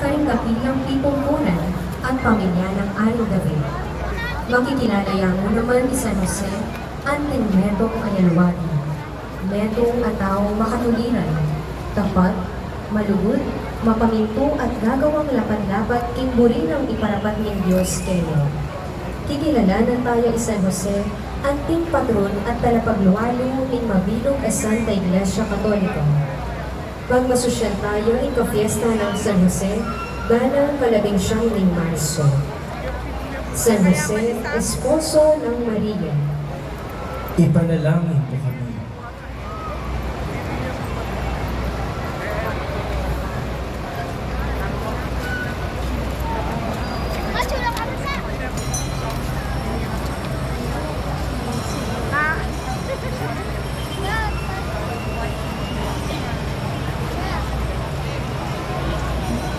karingapilang pipungkunan at pamilya ng Aling David. Makikilala mo naman ni San Jose ang metong ayalwadi, metong ataong makatuliran, tapat, malugod, mapaminto at gagawang lapat-lapat kimburi ng iparapat ng Diyos kayo. Kikilalanan tayo ni San Jose, anting patron at talapagluwalo ng mabilog at Santa Iglesia Katolika. Pagmasosyal tayo ng kafiesta ng San Jose, ganang 11 ng Marso. San Jose, Esposo ng Maria. Ipanalangin po kami.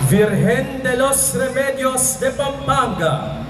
Virgen de los Remedios de Pampanga.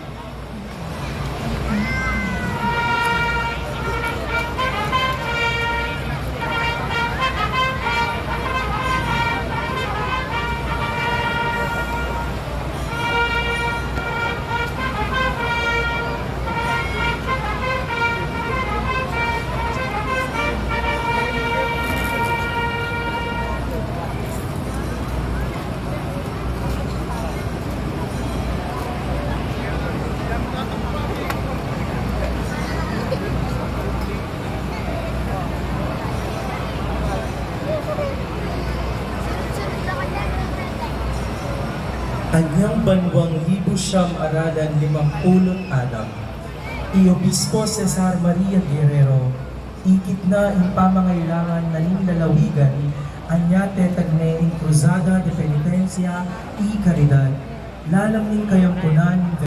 Anyang banwang 1,000 aralan 50 anak. Iobispo Cesar Maria Guerrero, ikit na ang pamangailangan na lalawigan, anya tetagne in cruzada de penitencia y caridad, lalaming kayang punan